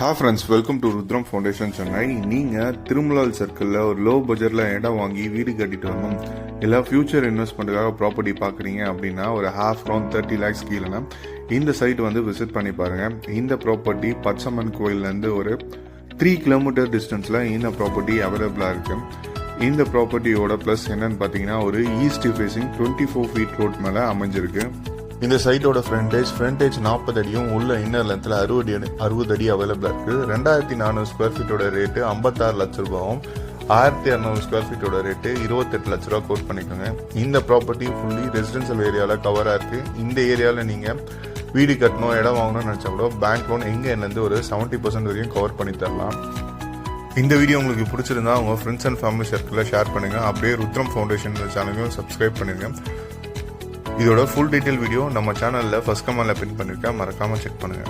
Hi friends, welcome to Rudram Foundation Chennai. நீங்கள் திருமலால் சர்க்கிளில் ஒரு லோ பட்ஜெட்டில் இடம் வாங்கி வீடு கட்டிட்டு வரணும் இல்லை ஃபியூச்சர் இன்வெஸ்ட்மெண்ட்டுக்காக ப்ராப்பர்ட்டி பார்க்குறீங்க அப்படின்னா ஒரு ஹாஃப் அரௌண்ட் 30 lakhs கீழேனா இந்த சைட் வந்து விசிட் பண்ணி பாருங்கள். இந்த ப்ராப்பர்ட்டி பச்சமன் கோயிலேருந்து ஒரு 3 கிலோமீட்டர் டிஸ்டன்ஸில் இந்த ப்ராப்பர்ட்டி அவைலபிளாக இருக்குது. இந்த ப்ராப்பர்ட்டியோட ப்ளஸ் என்னன்னு பார்த்தீங்கன்னா ஒரு ஈஸ்ட் ஃபேஸிங் 24 feet ரோட் மேலே அமைஞ்சிருக்கு. இந்த சைட்டோட ஃப்ரண்டேஜ் 40 அடியும் உள்ள இன்னர் லென்த்தில் 60 அடி அவைலபிளாக இருக்குது. 2400 ஸ்கொயர் ஃபீட்டோட ரேட்டு 56 லட்ச ரூபாவும் 1200 ஸ்கொயர் ஃபீட்டோட ரேட்டு 28 லட்ச ரூபா கோட் பண்ணிக்கோங்க. இந்த ப்ராப்பர்ட்டி ஃபுல்லி ரெசிடென்ஷியல் ஏரியாவில் கவராக இருக்குது. இந்த ஏரியாவில் நீங்கள் வீடு கட்டணும் இடம் வாங்கணும்னு நினச்சா கூட பேங்க் லோன் எங்கேருந்து ஒரு 70% வரைக்கும் கவர் பண்ணி தரலாம். இந்த வீடியோ உங்களுக்கு பிடிச்சிருந்தா உங்கள் ஃப்ரெண்ட்ஸ் அண்ட் ஃபேமிலி சர்க்கிளில் ஷேர் பண்ணுங்கள். அப்படியே ருத்ரம் ஃபவுண்டேஷன் சேனலையும் சப்ஸ்கிரைப் பண்ணுங்கள். இதோட ஃபுல் டீட்டெயில் வீடியோ நம்ம சேனலில் ஃபர்ஸ்ட் கமெண்ட்ல பின் பண்ணியிருக்கேன், மறக்காமல் செக் பண்ணுங்கள்.